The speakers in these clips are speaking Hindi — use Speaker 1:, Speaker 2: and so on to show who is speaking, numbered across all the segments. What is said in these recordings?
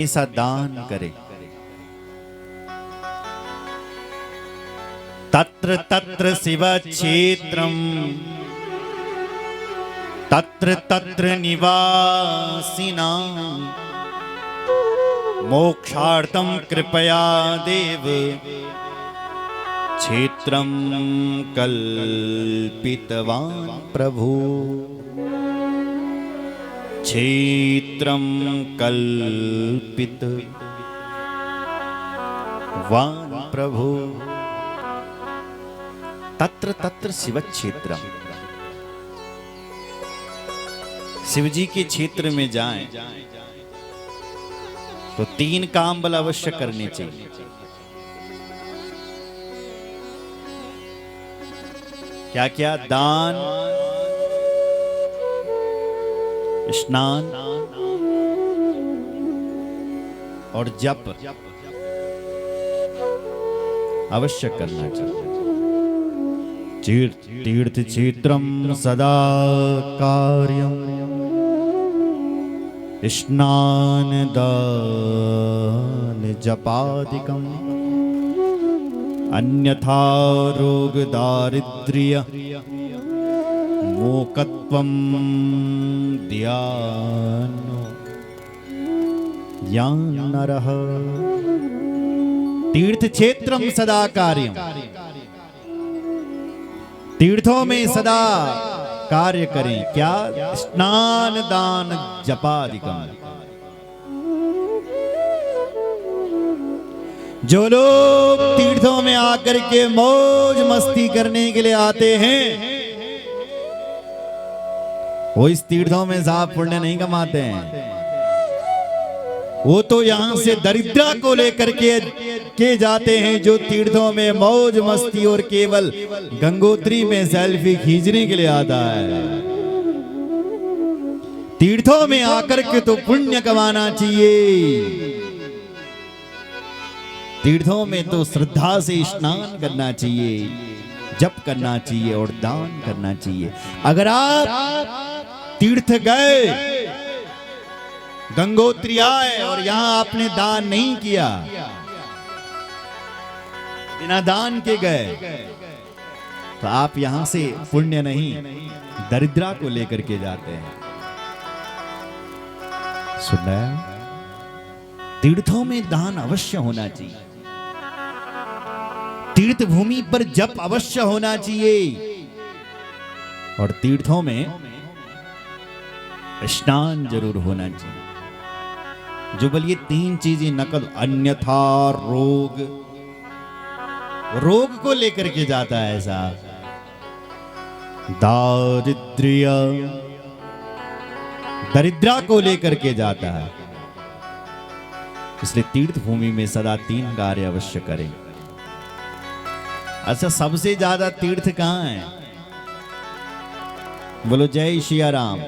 Speaker 1: ऐसा दान करे। तत्र तत्र शिव क्षेत्रम तत्र तत्र निवासिना मोक्षार्थम कृपया देव क्षेत्रम कल्पितवान् प्रभु। क्षेत्रम कल्पितवान् प्रभु। तत्र तत्र शिव क्षेत्रम, शिव जी के क्षेत्र में जाएं तो तीन काम बल अवश्य करने चाहिए। क्या क्या? दान, स्नान और जप अवश्य करना चाहिए। तीर्थ क्षेत्रम सदा कार्यम स्नान दान जपादिकम अन्यथा रोग दारिद्र्य मोकत्वम ध्यानो यान नरः। तीर्थ क्षेत्रम सदा कार्यम, तीर्थों में सदा कार्य करें। क्या? स्नान दान जपादिकम। जो लोग तीर्थों में आकर के मौज मस्ती करने के लिए आते हैं वो इस तीर्थों में साफ पुण्य नहीं कमाते हैं। वो तो यहां से दरिद्रता को लेकर के जाते हैं जो तीर्थों में मौज मस्ती और केवल गंगोत्री में सेल्फी खींचने के लिए आता है। तीर्थों में आकर के तो पुण्य कमाना चाहिए। तीर्थों में तो श्रद्धा से स्नान करना चाहिए, जप करना चाहिए और दान करना चाहिए। अगर आप तीर्थ गए, गंगोत्री आए और यहां आपने दान नहीं किया, बिना दान के गए, तो आप यहां से पुण्य नहीं दरिद्रता को लेकर के जाते हैं। सुना? तीर्थों में दान अवश्य होना चाहिए। तीर्थ भूमि पर जप अवश्य होना चाहिए और तीर्थों में स्नान जरूर होना चाहिए। जो बोलिए तीन चीजें नकद, अन्यथा रोग, रोग को लेकर के जाता है ऐसा, दारिद्र्य, दरिद्रता को लेकर के जाता है। इसलिए तीर्थ भूमि में सदा तीन कार्य अवश्य करें। अच्छा, सबसे ज्यादा तीर्थ कहां है? बोलो जय श्री राम।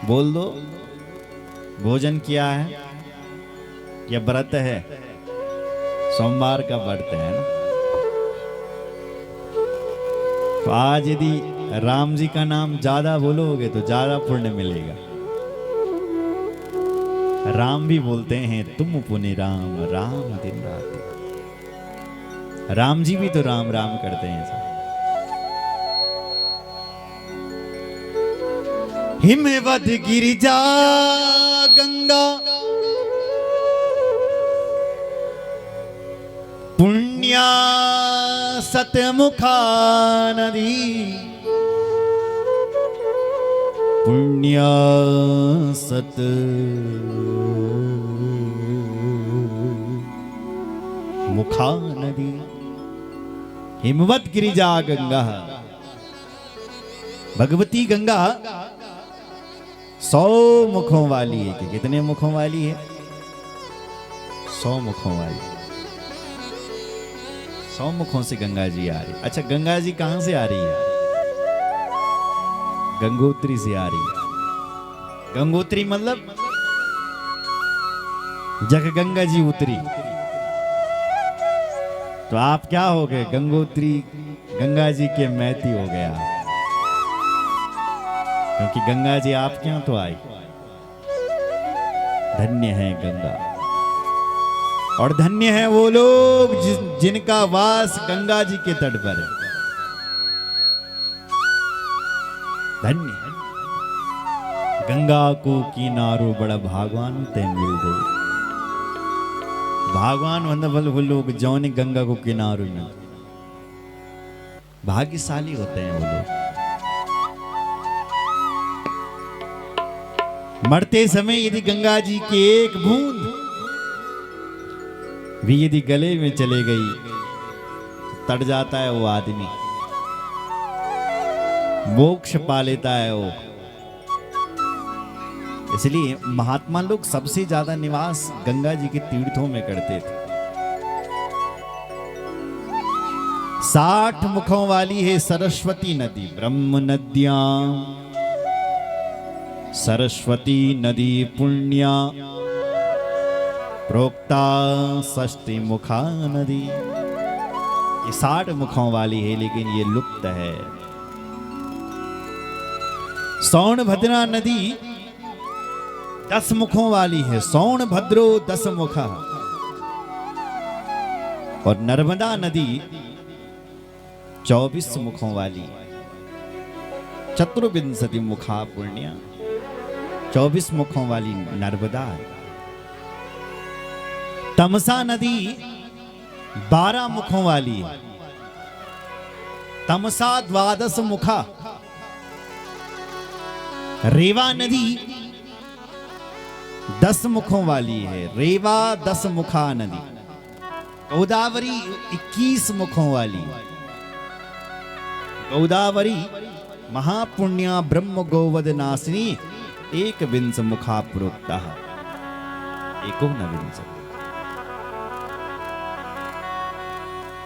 Speaker 1: बोल दो। भोजन किया है या व्रत है? सोमवार का व्रत है ना। तो आज यदि राम जी का नाम ज्यादा बोलोगे तो ज्यादा पुण्य मिलेगा। राम भी बोलते हैं तुम पुण्य राम राम दिन रात। राम जी भी तो राम राम करते हैं सब। हिमवद गिरिजा गंगा पुण्या सतमुखा नदी, पुण्या सत मुखा नदी। हिमवत गिरिजा गंगा, भगवती गंगा 100 मुखों वाली है। कि कितने मुखों वाली है? 100 मुखों वाली। 100 मुखों से गंगा जी आ रही। अच्छा, गंगा जी कहां से आ रही है? गंगोत्री से आ रही है। गंगोत्री मतलब जग गंगा जी उतरी। तो आप क्या हो गए? गंगोत्री गंगा जी के मैती हो गया। क्योंकि गंगा जी आपके यहाँ तो आई। धन्य है गंगा और धन्य है वो लोग जिनका वास गंगा जी के तट पर है। धन्य है गंगा को किनारो बड़ा भगवान ते मिल दो। भगवान वंदफल वो लोग जौन गंगा को किनारो में भाग्यशाली होते हैं वो लोग। मरते समय यदि गंगा जी की एक बूंद भी यदि गले में चले गई तो तड़ जाता है वो आदमी, मोक्ष पा लेता है वो। इसलिए महात्मा लोग सबसे ज्यादा निवास गंगा जी के तीर्थों में करते थे। 60 मुखों वाली है सरस्वती नदी, ब्रह्म नद्यां सरस्वती नदी पुण्या प्रोक्ता षष्टि मुखा नदी। ये 60 मुखों वाली है लेकिन ये लुप्त है। सोनभद्रा नदी 10 मुखों वाली है, सोनभद्रो 10 मुखा। और नर्मदा नदी 24 मुखों वाली, चतुर्विंशति मुखा पुण्या, 24 मुखों वाली नर्मदा। तमसा नदी 12 मुखों वाली है, तमसा 12 मुखा। रेवा नदी 10 मुखों वाली है, रेवा 10 मुखा नदी। गोदावरी 21 मुखों वाली, गोदावरी महापुण्या ब्रह्म गोवद नासिनी 21 मुखा प्रोक्ता। एकोनविंश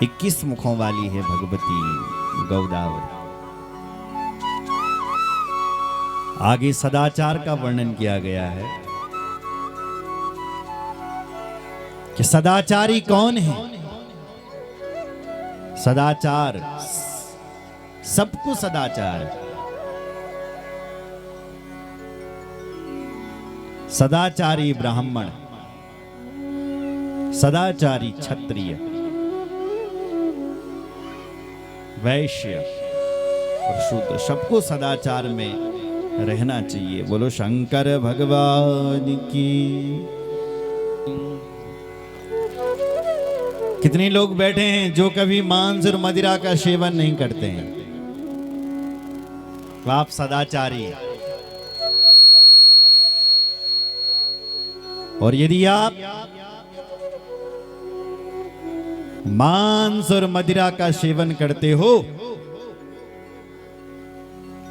Speaker 1: 21 मुखों वाली है भगवती गोदावरी। आगे सदाचार का वर्णन किया गया है कि सदाचारी कौन है। सदाचार, सबको सदाचार। सदाचारी ब्राह्मण, सदाचारी क्षत्रिय, वैश्य और शूद्र, सबको सदाचार में रहना चाहिए। बोलो शंकर भगवान की। कितने लोग बैठे हैं जो कभी मांस और मदिरा का सेवन नहीं करते हैं, तो आप सदाचारी। और यदि आप मांस और मदिरा का सेवन करते हो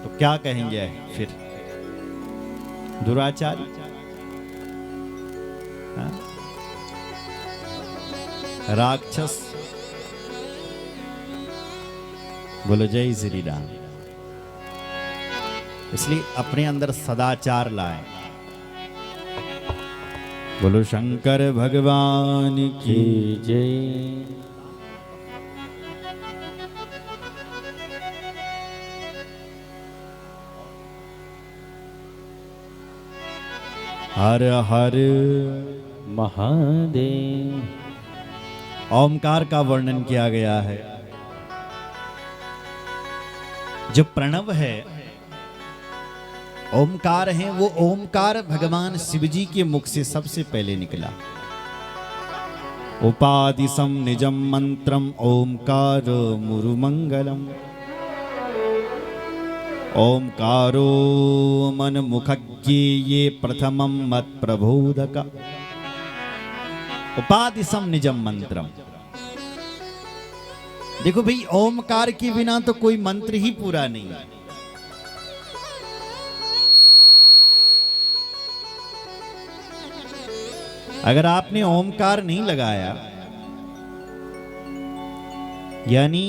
Speaker 1: तो क्या कहेंगे फिर? दुराचारी। राक्षस। बोलो जय श्री राम। इसलिए अपने अंदर सदाचार लाए। बोलो शंकर भगवान की जय। हर हर महादेव। ओमकार का वर्णन किया गया है। जो प्रणव है, ओमकार है, वो ओमकार भगवान शिव जी के मुख से सबसे पहले निकला। उपादिशम निजम मंत्रम ओमकार मुरुमंगलम। ओमकारो मन मुखज्ञे ये प्रथमम मत प्रबोधक। उपादिशम निजम मंत्रम। देखो भाई, ओमकार के बिना तो कोई मंत्र ही पूरा नहीं है। अगर आपने ओमकार नहीं लगाया, यानी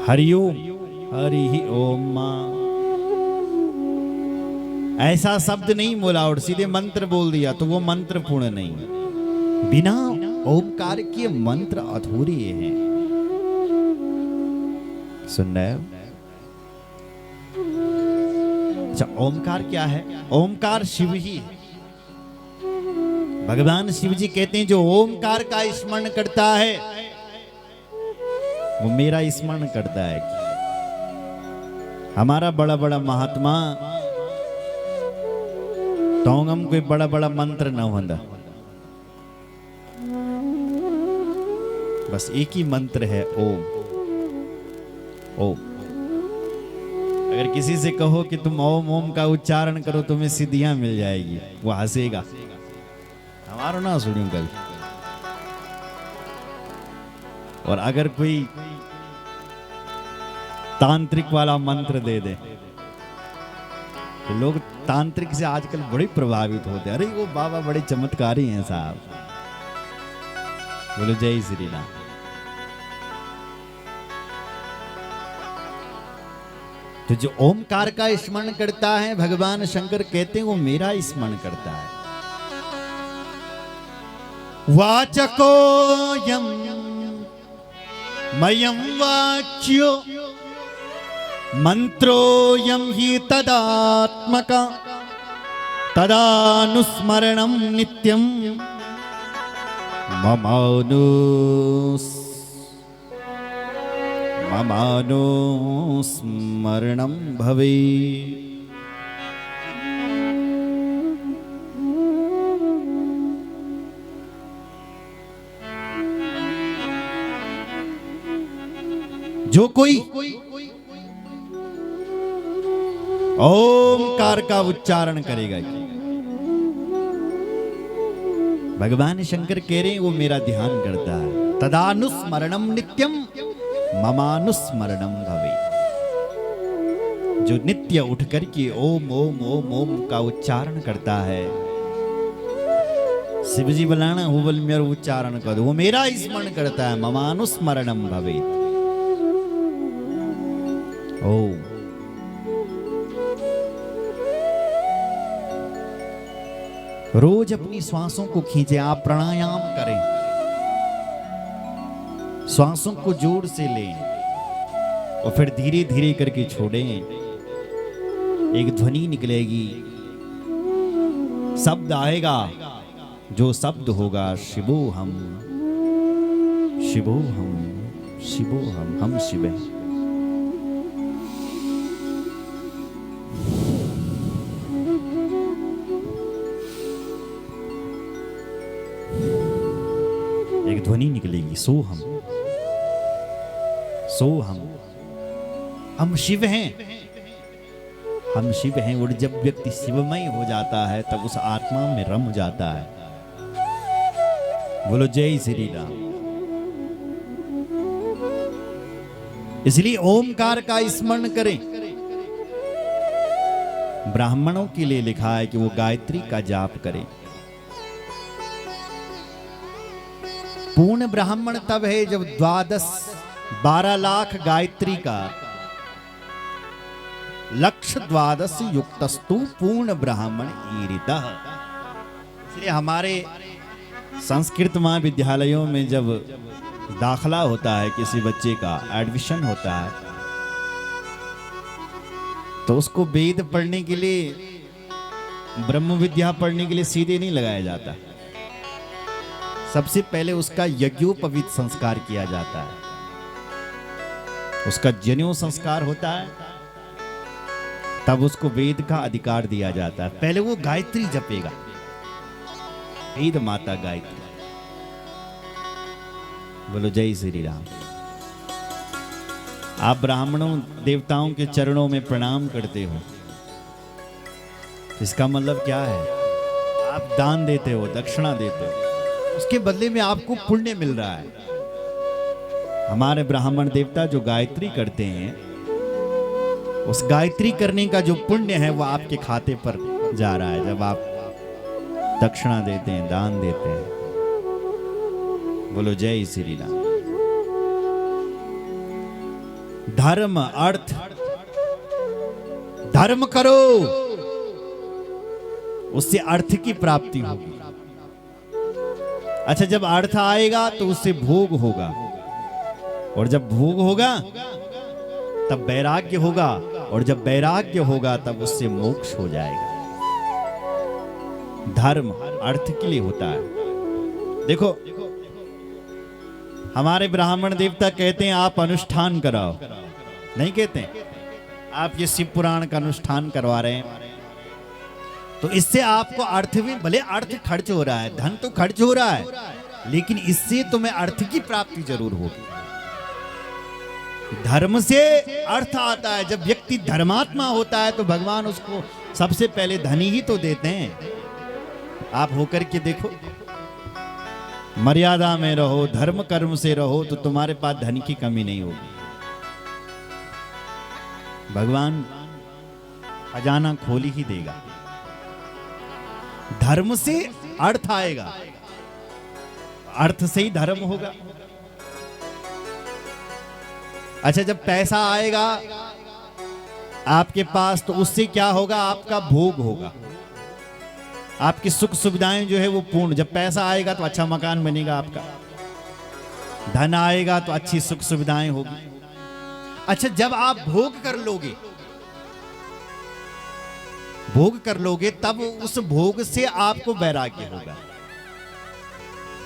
Speaker 1: हरिओम, हरि ओम, ऐसा शब्द नहीं बोला और सीधे मंत्र बोल दिया तो वो मंत्र पूर्ण नहीं। बिना ओमकार के मंत्र अधूरे हैं। सुन रहे हो? अच्छा, ओमकार क्या है? ओमकार शिव ही है। भगवान शिव जी कहते हैं जो ओमकार का स्मरण करता है वो मेरा स्मरण करता है। हमारा बड़ा बड़ा महात्मा तोंगम कोई बड़ा बड़ा मंत्र न होता, बस एक ही मंत्र है, ओम। ओम। अगर किसी से कहो कि तुम ओम ओम का उच्चारण करो तुम्हें सिद्धियां मिल जाएगी, वो हंसेगा। हमारो ना सुनियो कल। और अगर कोई तांत्रिक वाला मंत्र दे दे, तो लोग तांत्रिक से आजकल बड़े प्रभावित होते हैं। अरे वो बाबा बड़े चमत्कारी हैं साहब। बोलो जय श्री राम। तो जो ओमकार का स्मरण करता है, भगवान शंकर कहते हैं वो मेरा स्मरण करता है। वाचको यम मयम वाच्यो मंत्रो यम हि तदात्मक तदानुस्मरणं नित्यं ममानुस्मरणं भवे। जो कोई ओमकार का उच्चारण करेगा, भगवान शंकर कह रहे हैं वो मेरा ध्यान करता है। तदानुस्मरणम नित्यम ममानुस्मरणम भवे। जो नित्य उठ करके ओम ओम ओम ओम का उच्चारण करता है, शिवजी बुलाना वो बोल मेरा उच्चारण कर दो, वो मेरा स्मरण करता है। ममानुस्मरणम भवे। ओम। रोज अपनी श्वासों को खींचे। आप प्राणायाम करें, श्वासों को जोर से लें और फिर धीरे धीरे करके छोड़ें। एक ध्वनि निकलेगी, शब्द आएगा। जो शब्द होगा शिवोहम शिवोहम शिवोहम, हम शिव हैं। एक ध्वनि निकलेगी, सोहम सोहम, हम शिव हैं, हम शिव हैं। और जब व्यक्ति शिवमय हो जाता है तब उस आत्मा में रम जाता है। बोलो जय श्री राम। इसलिए ओमकार का स्मरण करें। ब्राह्मणों के लिए लिखा है कि वो गायत्री का जाप करें। पूर्ण ब्राह्मण तब है जब 12 लाख गायत्री का लक्ष्य 12 युक्तस्तु पूर्ण ब्राह्मण ईरितः। इसलिए हमारे संस्कृत महाविद्यालयों में जब दाखला होता है, किसी बच्चे का एडमिशन होता है, तो उसको वेद पढ़ने के लिए, ब्रह्म विद्या पढ़ने के लिए सीधे नहीं लगाया जाता। सबसे पहले उसका यज्ञोपवीत संस्कार किया जाता है, उसका जनेऊ संस्कार होता है, तब उसको वेद का अधिकार दिया जाता है। पहले वो गायत्री जपेगा, वेद माता गायत्री। बोलो जय श्री राम। आप ब्राह्मणों देवताओं के चरणों में प्रणाम करते हो, इसका मतलब क्या है? आप दान देते हो, दक्षिणा देते हो, उसके बदले में आपको पुण्य मिल रहा है। हमारे ब्राह्मण देवता जो गायत्री करते हैं, उस गायत्री करने का जो पुण्य है वो आपके खाते पर जा रहा है जब आप दक्षिणा देते हैं, दान देते हैं। बोलो जय श्री राम। धर्म अर्थ, धर्म करो, उससे अर्थ की प्राप्ति होगी। अच्छा, जब अर्थ आएगा तो उससे भोग होगा, और जब भोग होगा तब वैराग्य होगा, और जब वैराग्य होगा तब उससे मोक्ष हो जाएगा। धर्म अर्थ के लिए होता है। देखो हमारे ब्राह्मण देवता कहते हैं आप अनुष्ठान कराओ, नहीं कहते आप ये शिव पुराण का अनुष्ठान करवा रहे हैं, तो इससे आपको अर्थ भी, भले अर्थ खर्च हो रहा है, धन तो खर्च हो रहा है, लेकिन इससे तुम्हें अर्थ की प्राप्ति जरूर होगी। धर्म से अर्थ आता है। जब व्यक्ति धर्मात्मा होता है तो भगवान उसको सबसे पहले धन ही तो देते हैं। आप होकर के देखो, मर्यादा में रहो, धर्म कर्म से रहो, तो तुम्हारे पास धन की कमी नहीं होगी। भगवान खजाना खोल ही देगा। धर्म से अर्थ आएगा, अर्थ से ही धर्म होगा। अच्छा, जब पैसा आएगा आपके पास तो उससे क्या होगा? आपका भोग होगा, आपकी सुख सुविधाएं जो है वो पूर्ण। जब पैसा आएगा तो अच्छा मकान बनेगा आपका, धन आएगा तो अच्छी सुख सुविधाएं होगी। अच्छा, जब आप भोग कर लोगे, भोग कर लोगे, तब उस भोग से आपको वैराग्य होगा।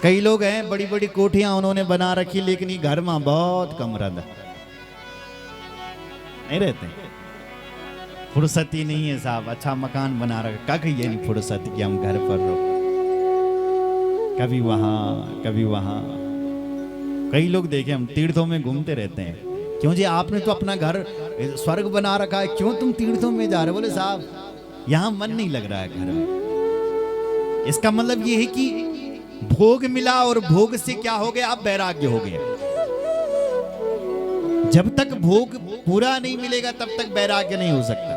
Speaker 1: कई लोग हैं बड़ी बड़ी कोठियां उन्होंने बना रखी, लेकिन ये घर में बहुत कम रहता, नहीं रहते, फुर्सत ही नहीं है साहब। अच्छा मकान बना रखा, क्या कहिए नहीं फुर्सत कि हम घर पर रहो, कभी वहां कभी वहां। कई लोग देखे हम तीर्थों में घूमते रहते हैं, क्यों जी आपने तो अपना घर स्वर्ग बना रखा है, क्यों तुम तीर्थों में जा रहे हो? बोले साहब यहां मन नहीं लग रहा है घर में। इसका मतलब ये है कि भोग मिला और भोग से क्या हो गया? अब वैराग्य हो गया। जब तक भोग पूरा नहीं मिलेगा तब तक वैराग्य नहीं हो सकता।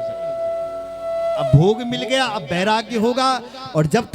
Speaker 1: अब भोग मिल गया, अब वैराग्य होगा। और जब